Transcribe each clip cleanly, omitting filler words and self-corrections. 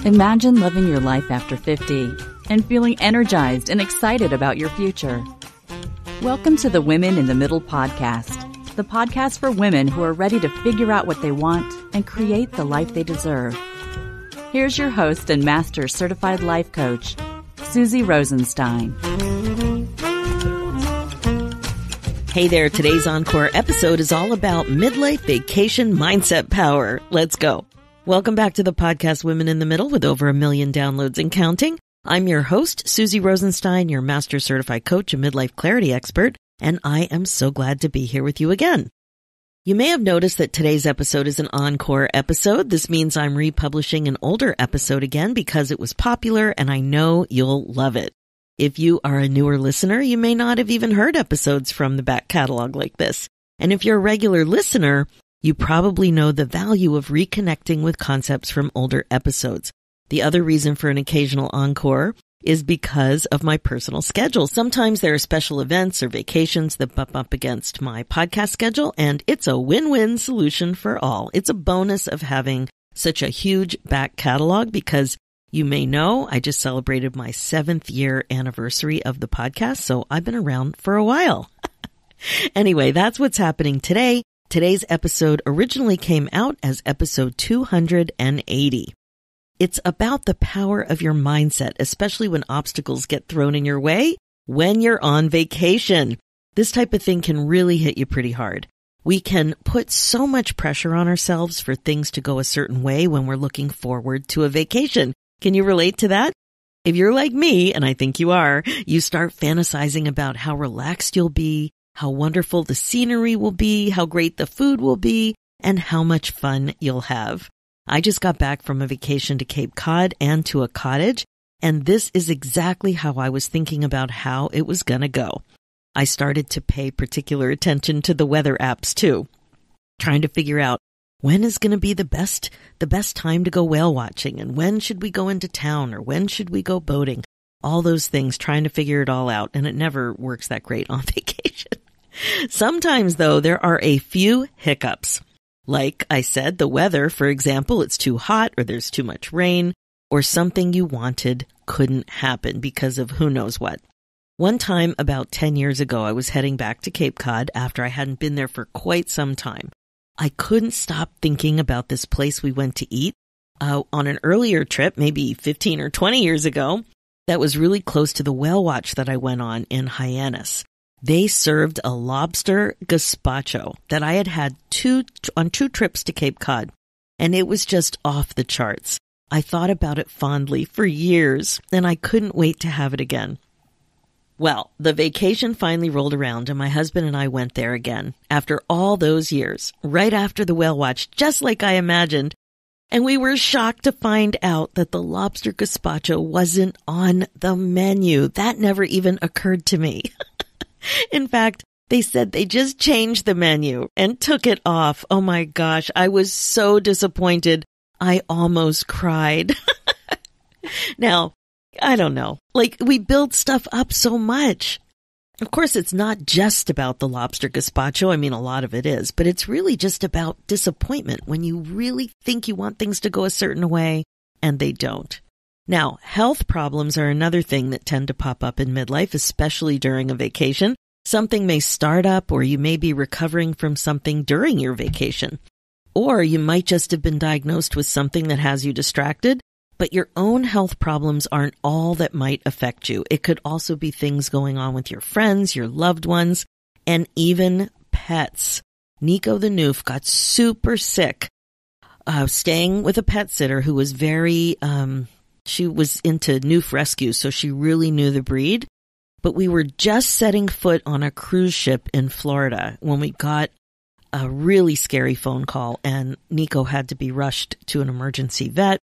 Imagine living your life after 50 and feeling energized and excited about your future. Welcome to the Women in the Middle podcast, the podcast for women who are ready to figure out what they want and create the life they deserve. Here's your host and master certified life coach, Susie Rosenstein. Hey there, today's Encore episode is all about midlife vacation mindset power. Let's go. Welcome back to the podcast Women in the Middle with over 1 million downloads and counting. I'm your host, Susie Rosenstein, your master certified coach and midlife clarity expert, and I am so glad to be here with you again. You may have noticed that today's episode is an encore episode. This means I'm republishing an older episode again because it was popular and I know you'll love it. If you are a newer listener, you may not have even heard episodes from the back catalog like this. And if you're a regular listener, you probably know the value of reconnecting with concepts from older episodes. The other reason for an occasional encore is because of my personal schedule. Sometimes there are special events or vacations that bump up against my podcast schedule, and it's a win-win solution for all. It's a bonus of having such a huge back catalog because you may know I just celebrated my 7th year anniversary of the podcast, so I've been around for a while. Anyway, that's what's happening today. Today's episode originally came out as episode 280. It's about the power of your mindset, especially when obstacles get thrown in your way when you're on vacation. This type of thing can really hit you pretty hard. We can put so much pressure on ourselves for things to go a certain way when we're looking forward to a vacation. Can you relate to that? If you're like me, and I think you are, you start fantasizing about how relaxed you'll be, how wonderful the scenery will be, how great the food will be, and how much fun you'll have. I just got back from a vacation to Cape Cod and to a cottage, and this is exactly how I was thinking about how it was going to go. I started to pay particular attention to the weather apps too, trying to figure out when is going to be the best time to go whale watching, and when should we go into town, or when should we go boating? All those things, trying to figure it all out, and it never works that great on vacation. Sometimes, though, there are a few hiccups. Like I said, the weather, for example, it's too hot or there's too much rain or something you wanted couldn't happen because of who knows what. One time about 10 years ago, I was heading back to Cape Cod after I hadn't been there for quite some time. I couldn't stop thinking about this place we went to eat on an earlier trip, maybe 15 or 20 years ago, that was really close to the whale watch that I went on in Hyannis. They served a lobster gazpacho that I had on two trips to Cape Cod, and it was just off the charts. I thought about it fondly for years, and I couldn't wait to have it again. Well, the vacation finally rolled around, and my husband and I went there again after all those years, right after the whale watch, just like I imagined. And we were shocked to find out that the lobster gazpacho wasn't on the menu. That never even occurred to me. In fact, they said they just changed the menu and took it off. Oh my gosh, I was so disappointed. I almost cried. Now, I don't know. We build stuff up so much. Of course, it's not just about the lobster gazpacho. I mean, a lot of it is, but it's really just about disappointment when you really think you want things to go a certain way and they don't. Now, health problems are another thing that tend to pop up in midlife, especially during a vacation. Something may start up, or you may be recovering from something during your vacation. Or you might just have been diagnosed with something that has you distracted, but your own health problems aren't all that might affect you. It could also be things going on with your friends, your loved ones, and even pets. Nico the Noof got super sick, staying with a pet sitter who was she was into Noof rescue, so she really knew the breed. But we were just setting foot on a cruise ship in Florida when we got a really scary phone call, and Nico had to be rushed to an emergency vet,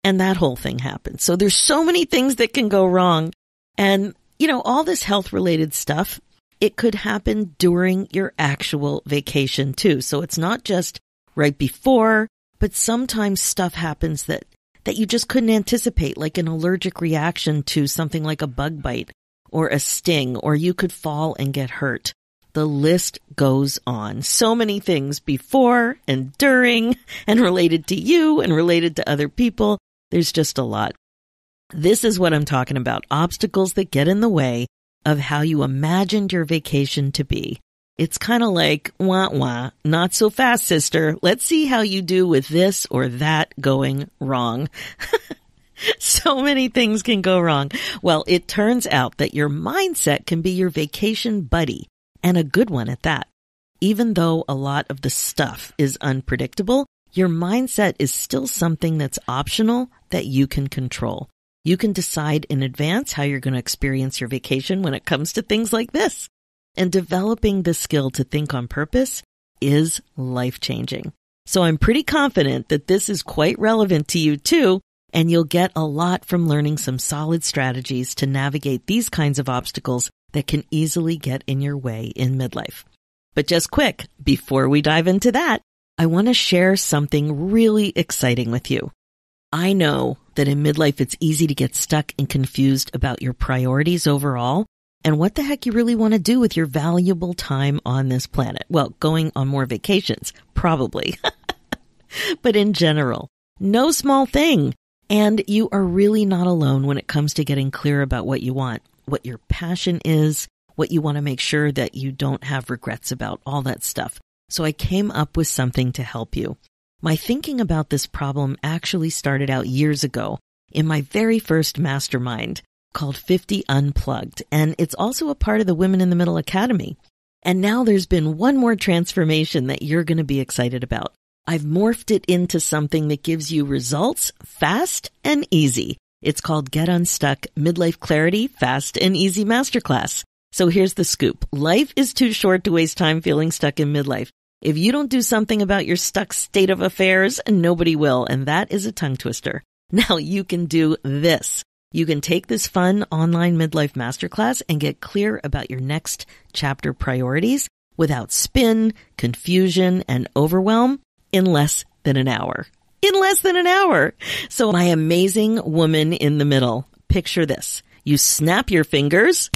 and that whole thing happened. So there's so many things that can go wrong. And, all this health-related stuff, it could happen during your actual vacation too. So it's not just right before, but sometimes stuff happens that you just couldn't anticipate, like an allergic reaction to something like a bug bite or a sting, or you could fall and get hurt. The list goes on. So many things before and during and related to you and related to other people. There's just a lot. This is what I'm talking about. Obstacles that get in the way of how you imagined your vacation to be. It's kind of like, wah, wah, not so fast, sister. Let's see how you do with this or that going wrong. So many things can go wrong. Well, it turns out that your mindset can be your vacation buddy, and a good one at that. Even though a lot of the stuff is unpredictable, your mindset is still something that's optional that you can control. You can decide in advance how you're going to experience your vacation when it comes to things like this. And developing the skill to think on purpose is life-changing. So I'm pretty confident that this is quite relevant to you too, and you'll get a lot from learning some solid strategies to navigate these kinds of obstacles that can easily get in your way in midlife. But just quick, before we dive into that, I want to share something really exciting with you. I know that in midlife it's easy to get stuck and confused about your priorities overall and what the heck you really want to do with your valuable time on this planet. Well, going on more vacations, probably. But in general, no small thing. And you are really not alone when it comes to getting clear about what you want, what your passion is, what you want to make sure that you don't have regrets about, all that stuff. So I came up with something to help you. My thinking about this problem actually started out years ago in my very first mastermind called 50 Unplugged, and it's also a part of the Women in the Middle Academy. And now there's been one more transformation that you're going to be excited about. I've morphed it into something that gives you results fast and easy. It's called Get Unstuck Midlife Clarity Fast and Easy Masterclass. So here's the scoop. Life is too short to waste time feeling stuck in midlife. If you don't do something about your stuck state of affairs, nobody will, and that is a tongue twister. Now you can do this. You can take this fun online midlife masterclass and get clear about your next chapter priorities without spin, confusion, and overwhelm in less than an hour. In less than an hour. So my amazing woman in the middle, picture this. You snap your fingers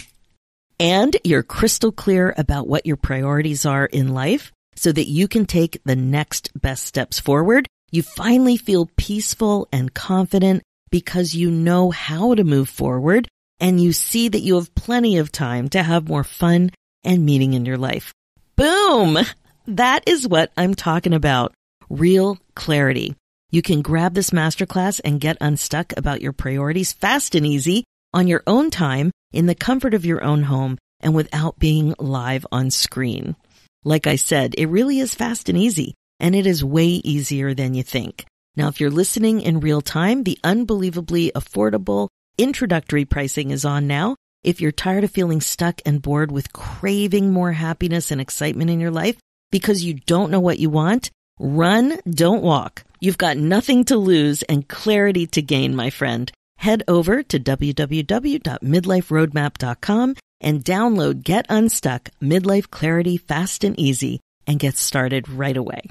and you're crystal clear about what your priorities are in life so that you can take the next best steps forward. You finally feel peaceful and confident because you know how to move forward and you see that you have plenty of time to have more fun and meaning in your life. Boom! That is what I'm talking about. Real clarity. You can grab this masterclass and get unstuck about your priorities fast and easy on your own time in the comfort of your own home and without being live on screen. Like I said, it really is fast and easy, and it is way easier than you think. Now, if you're listening in real time, the unbelievably affordable introductory pricing is on now. If you're tired of feeling stuck and bored with craving more happiness and excitement in your life because you don't know what you want, run, don't walk. You've got nothing to lose and clarity to gain, my friend. Head over to www.midliferoadmap.com and download Get Unstuck Midlife Clarity Fast and Easy and get started right away.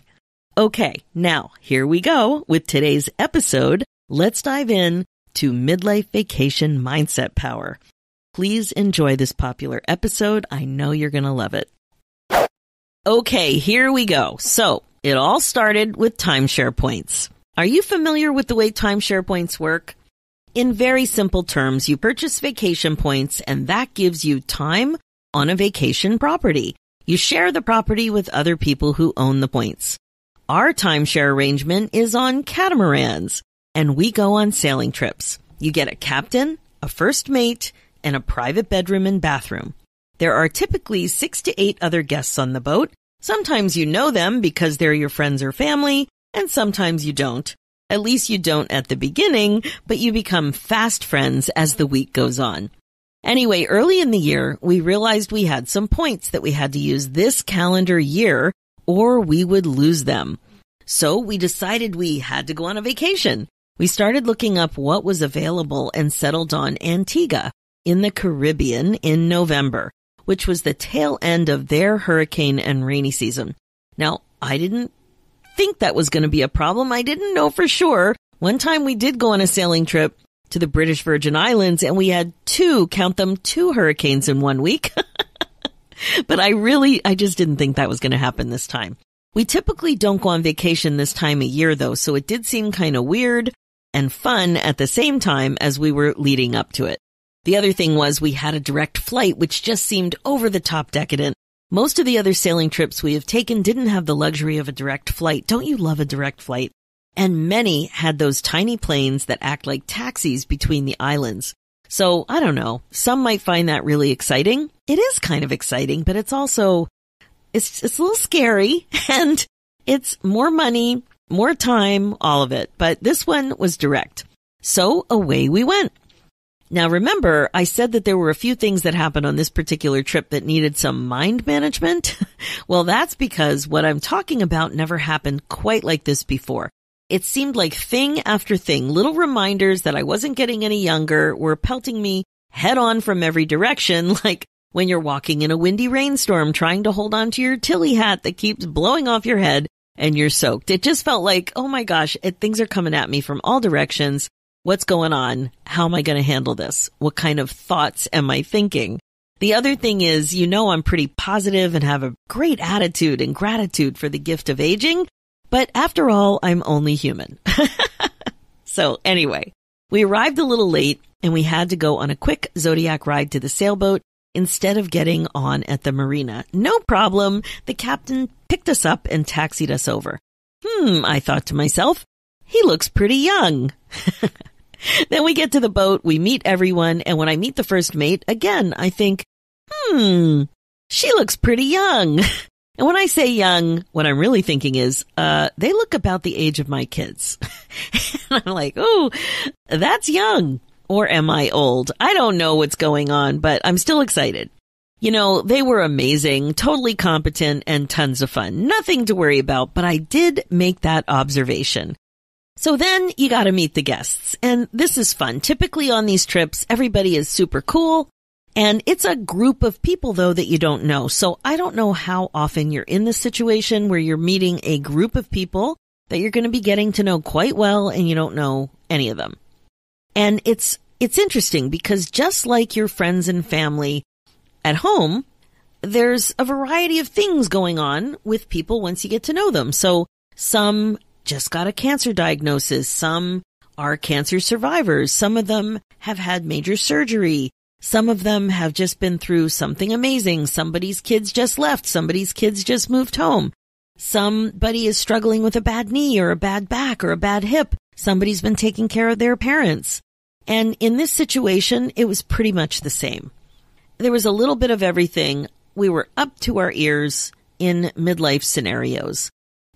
Okay, now here we go with today's episode. Let's dive in to midlife vacation mindset power. Please enjoy this popular episode. I know you're going to love it. Okay, here we go. So it all started with timeshare points. Are you familiar with the way timeshare points work? In very simple terms, you purchase vacation points and that gives you time on a vacation property. You share the property with other people who own the points. Our timeshare arrangement is on catamarans and we go on sailing trips. You get a captain, a first mate, and a private bedroom and bathroom. There are typically 6 to 8 other guests on the boat. Sometimes you know them because they're your friends or family, and sometimes you don't. At least you don't at the beginning, but you become fast friends as the week goes on. Anyway, early in the year, we realized we had some points that we had to use this calendar year or we would lose them. So we decided we had to go on a vacation. We started looking up what was available and settled on Antigua in the Caribbean in November, which was the tail end of their hurricane and rainy season. Now, I didn't think that was going to be a problem. I didn't know for sure. One time we did go on a sailing trip to the British Virgin Islands and we had 2 hurricanes in 1 week. But I just didn't think that was going to happen this time. We typically don't go on vacation this time of year though, so it did seem kind of weird. and fun at the same time as we were leading up to it. The other thing was we had a direct flight, which just seemed over the top decadent. Most of the other sailing trips we have taken didn't have the luxury of a direct flight. Don't you love a direct flight? And many had those tiny planes that act like taxis between the islands. So, I don't know. Some might find that really exciting. It is kind of exciting, but it's also, it's a little scary, and it's more money, more time, all of it. But this one was direct. So away we went. Now remember, I said that there were a few things that happened on this particular trip that needed some mind management. Well, that's because what I'm talking about never happened quite like this before. It seemed like thing after thing, little reminders that I wasn't getting any younger were pelting me head on from every direction, like when you're walking in a windy rainstorm trying to hold on to your Tilly hat that keeps blowing off your head and you're soaked. It just felt like, oh my gosh, things are coming at me from all directions. What's going on? How am I going to handle this? What kind of thoughts am I thinking? The other thing is, I'm pretty positive and have a great attitude and gratitude for the gift of aging. But after all, I'm only human. So anyway, we arrived a little late and we had to go on a quick Zodiac ride to the sailboat instead of getting on at the marina. No problem. The captain picked us up and taxied us over. I thought to myself, he looks pretty young. Then we get to the boat, we meet everyone, and when I meet the first mate, again, I think, she looks pretty young. And when I say young, what I'm really thinking is, they look about the age of my kids. And I'm like, oh, that's young. Or am I old? I don't know what's going on, but I'm still excited. They were amazing, totally competent, and tons of fun. Nothing to worry about, but I did make that observation. So then you got to meet the guests, and this is fun. Typically on these trips, everybody is super cool, and it's a group of people, though, that you don't know. So I don't know how often you're in this situation where you're meeting a group of people that you're going to be getting to know quite well, and you don't know any of them. And it's interesting because just like your friends and family at home, there's a variety of things going on with people once you get to know them. So some just got a cancer diagnosis. Some are cancer survivors. Some of them have had major surgery. Some of them have just been through something amazing. Somebody's kids just left. Somebody's kids just moved home. Somebody is struggling with a bad knee or a bad back or a bad hip. Somebody's been taking care of their parents. And in this situation, it was pretty much the same. There was a little bit of everything. We were up to our ears in midlife scenarios.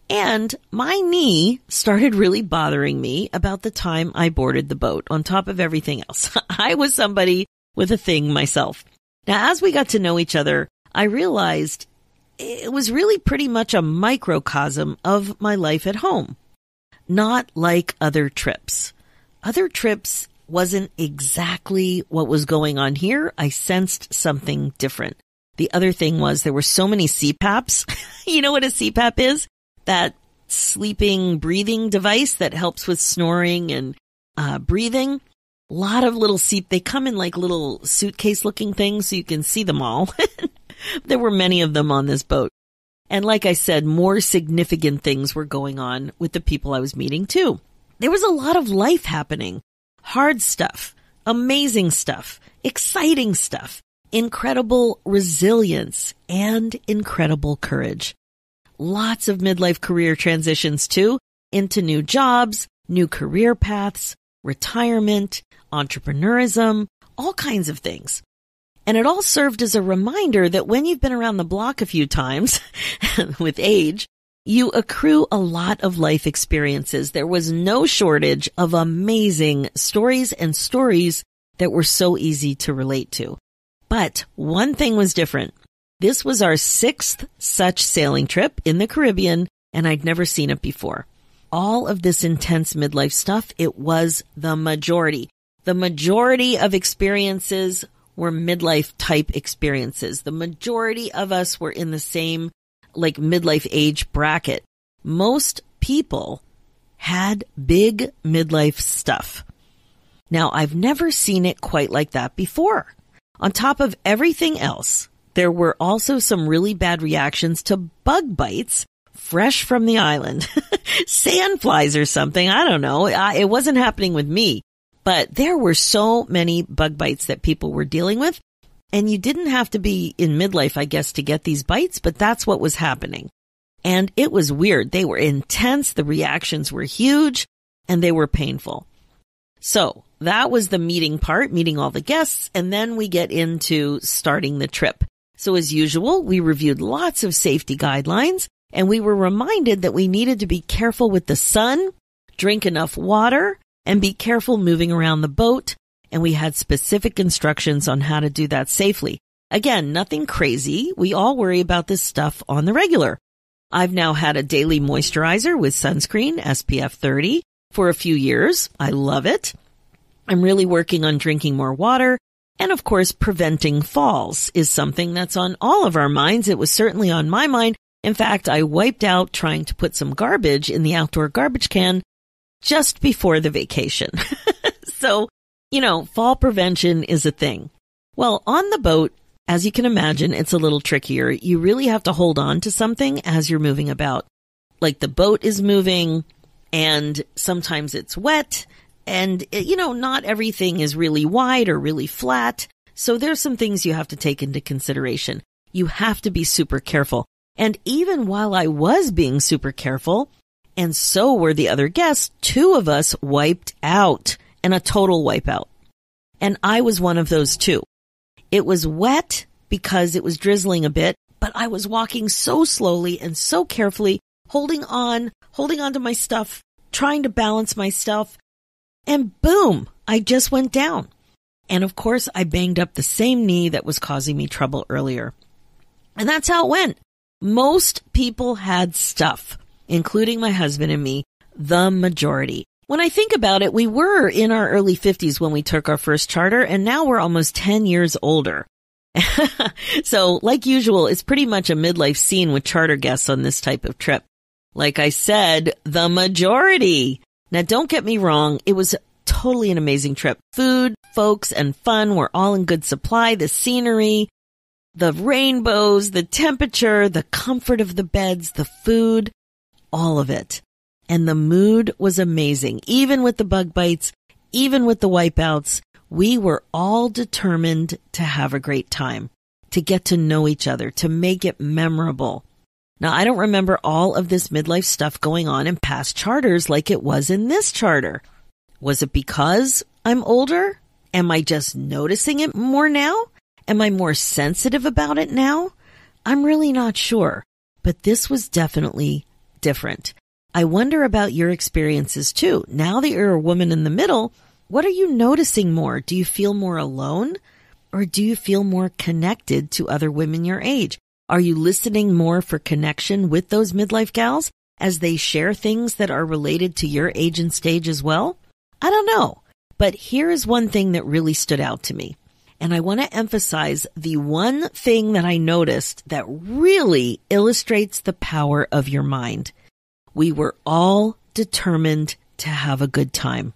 And my knee started really bothering me about the time I boarded the boat, on top of everything else. I was somebody with a thing myself. Now, as we got to know each other, I realized it was really pretty much a microcosm of my life at home. Not like other trips. Other trips wasn't exactly what was going on here. I sensed something different. The other thing was there were so many CPAPs. You know what a CPAP is? That sleeping breathing device that helps with snoring and breathing. A lot of little they come in like little suitcase looking things so you can see them all. There were many of them on this boat. And like I said, more significant things were going on with the people I was meeting too. There was a lot of life happening. Hard stuff, amazing stuff, exciting stuff, incredible resilience, and incredible courage. Lots of midlife career transitions too, into new jobs, new career paths, retirement, entrepreneurism, all kinds of things. And it all served as a reminder that when you've been around the block a few times with age, you accrue a lot of life experiences. There was no shortage of amazing stories and stories that were so easy to relate to. But one thing was different. This was our 6th such sailing trip in the Caribbean, and I'd never seen it before. All of this intense midlife stuff, it was the majority. The majority of experiences were midlife type experiences. The majority of us were in the same midlife age bracket. Most people had big midlife stuff. Now, I've never seen it quite like that before. On top of everything else, there were also some really bad reactions to bug bites fresh from the island. Sandflies or something. I don't know. It wasn't happening with me, but there were so many bug bites that people were dealing with. And you didn't have to be in midlife, I guess, to get these bites, but that's what was happening. And it was weird. They were intense. The reactions were huge and they were painful. So that was the meeting part, meeting all the guests. And then we get into starting the trip. So as usual, we reviewed lots of safety guidelines and we were reminded that we needed to be careful with the sun, drink enough water, and be careful moving around the boat. And we had specific instructions on how to do that safely. Again, nothing crazy. We all worry about this stuff on the regular. I've now had a daily moisturizer with sunscreen, SPF 30, for a few years. I love it. I'm really working on drinking more water. And of course, preventing falls is something that's on all of our minds. It was certainly on my mind. In fact, I wiped out trying to put some garbage in the outdoor garbage can just before the vacation. So, fall prevention is a thing. Well, on the boat, as you can imagine, it's a little trickier. You really have to hold on to something as you're moving about. Like the boat is moving and sometimes it's wet and, not everything is really wide or really flat. So there's some things you have to take into consideration. You have to be super careful. And even while I was being super careful, and so were the other guests, 2 of us wiped out. And a total wipeout. And I was one of those 2. It was wet because it was drizzling a bit, but I was walking so slowly and so carefully, holding on to my stuff, trying to balance my stuff, and boom, I just went down. And of course, I banged up the same knee that was causing me trouble earlier. And that's how it went. Most people had stuff, including my husband and me, the majority. When I think about it, we were in our early 50s when we took our first charter, and now we're almost 10 years older. So, like usual, it's pretty much a midlife scene with charter guests on this type of trip. Like I said, the majority. Now, don't get me wrong. It was totally an amazing trip. Food, folks, and fun were all in good supply. The scenery, the rainbows, the temperature, the comfort of the beds, the food, all of it. And the mood was amazing. Even with the bug bites, even with the wipeouts, we were all determined to have a great time, to get to know each other, to make it memorable. Now, I don't remember all of this midlife stuff going on in past charters like it was in this charter. Was it because I'm older? Am I just noticing it more now? Am I more sensitive about it now? I'm really not sure, but this was definitely different. I wonder about your experiences too. Now that you're a woman in the middle, what are you noticing more? Do you feel more alone or do you feel more connected to other women your age? Are you listening more for connection with those midlife gals as they share things that are related to your age and stage as well? I don't know, but here is one thing that really stood out to me. And I want to emphasize the one thing that I noticed that really illustrates the power of your mind. We were all determined to have a good time.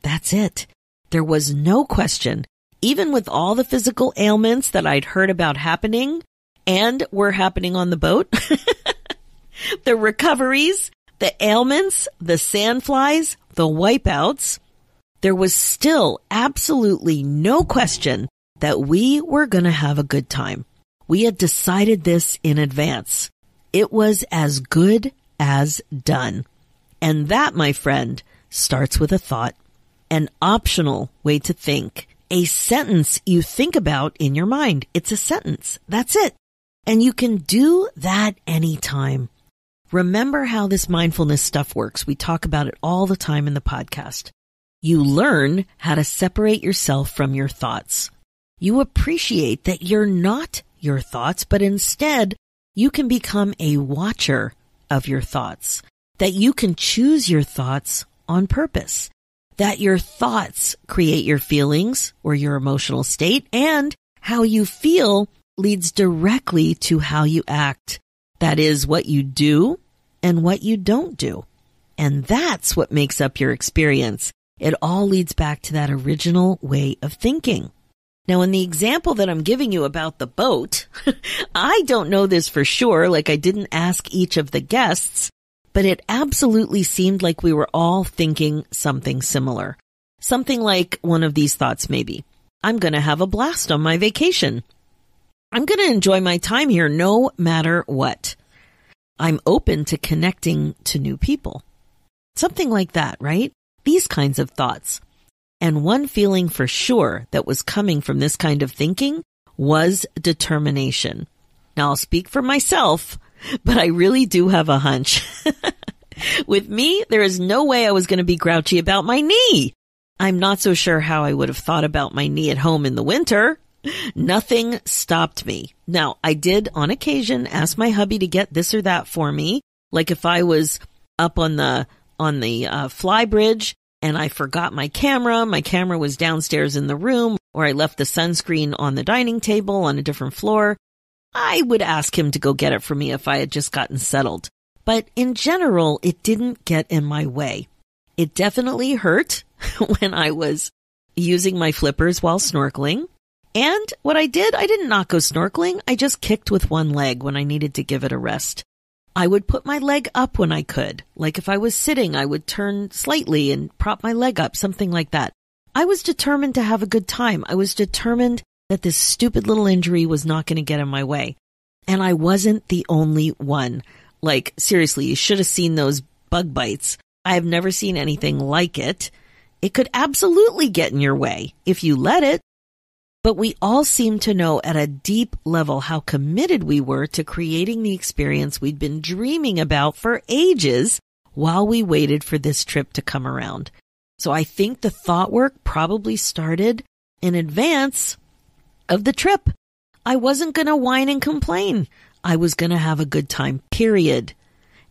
That's it. There was no question, even with all the physical ailments that I'd heard about happening and were happening on the boat, the recoveries, the ailments, the sandflies, the wipeouts, there was still absolutely no question that we were going to have a good time. We had decided this in advance. It was as good as done. And that, my friend, starts with a thought, an optional way to think, a sentence you think about in your mind. It's a sentence. That's it. And you can do that anytime. Remember how this mindfulness stuff works. We talk about it all the time in the podcast. You learn how to separate yourself from your thoughts. You appreciate that you're not your thoughts, but instead you can become a watcher of your thoughts, that you can choose your thoughts on purpose, that your thoughts create your feelings or your emotional state, and how you feel leads directly to how you act. That is what you do and what you don't do. And that's what makes up your experience. It all leads back to that original way of thinking. Now, in the example that I'm giving you about the boat, I don't know this for sure, like I didn't ask each of the guests, but it absolutely seemed like we were all thinking something similar. Something like one of these thoughts maybe. I'm going to have a blast on my vacation. I'm going to enjoy my time here no matter what. I'm open to connecting to new people. Something like that, right? These kinds of thoughts. And one feeling for sure that was coming from this kind of thinking was determination. Now, I'll speak for myself, but I really do have a hunch. With me, there is no way I was going to be grouchy about my knee. I'm not so sure how I would have thought about my knee at home in the winter. Nothing stopped me. Now, I did on occasion ask my hubby to get this or that for me. Like if I was up on the fly bridge and I forgot my camera was downstairs in the room, or I left the sunscreen on the dining table on a different floor, I would ask him to go get it for me if I had just gotten settled. But in general, it didn't get in my way. It definitely hurt when I was using my flippers while snorkeling. And what I did not go snorkeling. I just kicked with one leg when I needed to give it a rest. I would put my leg up when I could. Like if I was sitting, I would turn slightly and prop my leg up, something like that. I was determined to have a good time. I was determined that this stupid little injury was not going to get in my way. And I wasn't the only one. Like, seriously, you should have seen those bug bites. I have never seen anything like it. It could absolutely get in your way if you let it. But we all seem to know at a deep level how committed we were to creating the experience we'd been dreaming about for ages while we waited for this trip to come around. So I think the thought work probably started in advance of the trip. I wasn't going to whine and complain. I was going to have a good time, period.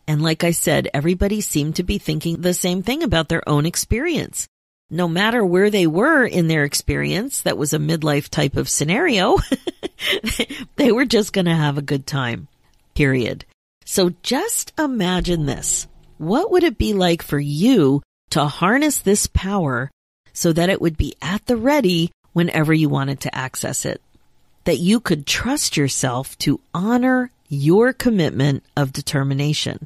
And like I said, everybody seemed to be thinking the same thing about their own experience. No matter where they were in their experience, that was a midlife type of scenario, they were just going to have a good time, period. So just imagine this. What would it be like for you to harness this power so that it would be at the ready whenever you wanted to access it? That you could trust yourself to honor your commitment of determination.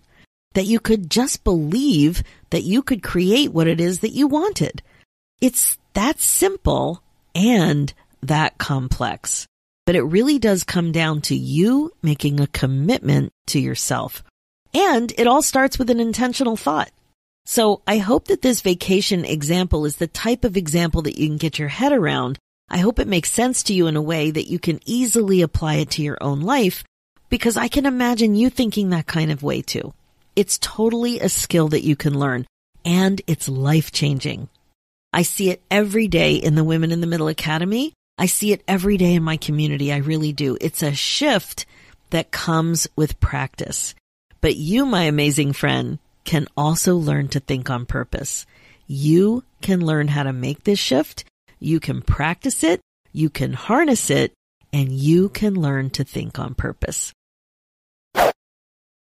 That you could just believe that you could create what it is that you wanted. It's that simple and that complex. But it really does come down to you making a commitment to yourself. And it all starts with an intentional thought. So I hope that this vacation example is the type of example that you can get your head around. I hope it makes sense to you in a way that you can easily apply it to your own life, because I can imagine you thinking that kind of way too. It's totally a skill that you can learn, and it's life-changing. I see it every day in the Women in the Middle Academy. I see it every day in my community. I really do. It's a shift that comes with practice. But you, my amazing friend, can also learn to think on purpose. You can learn how to make this shift. You can practice it. You can harness it, and you can learn to think on purpose.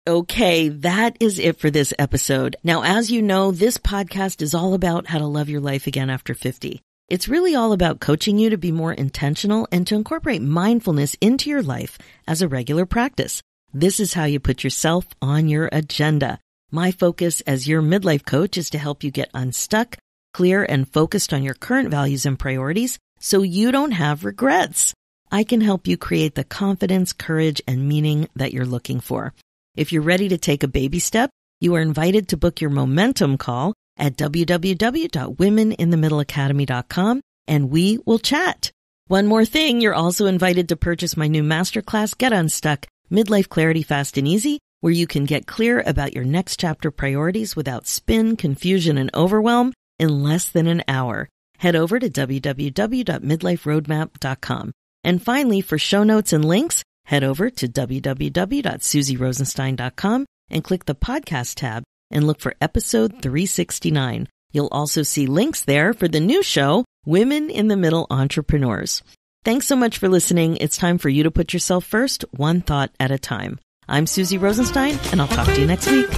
Okay, that is it for this episode. Now, as you know, this podcast is all about how to love your life again after 50. It's really all about coaching you to be more intentional and to incorporate mindfulness into your life as a regular practice. This is how you put yourself on your agenda. My focus as your midlife coach is to help you get unstuck, clear, and focused on your current values and priorities so you don't have regrets. I can help you create the confidence, courage, and meaning that you're looking for. If you're ready to take a baby step, you are invited to book your momentum call at www.womeninthemiddleacademy.com, and we will chat. One more thing, you're also invited to purchase my new masterclass, Get Unstuck, Midlife Clarity Fast and Easy, where you can get clear about your next chapter priorities without spin, confusion, and overwhelm in less than an hour. Head over to www.midliferoadmap.com. And finally, for show notes and links, head over to www.susierosenstein.com and click the podcast tab and look for episode 369. You'll also see links there for the new show, Women in the Middle Entrepreneurs. Thanks so much for listening. It's time for you to put yourself first, one thought at a time. I'm Susie Rosenstein, and I'll talk to you next week.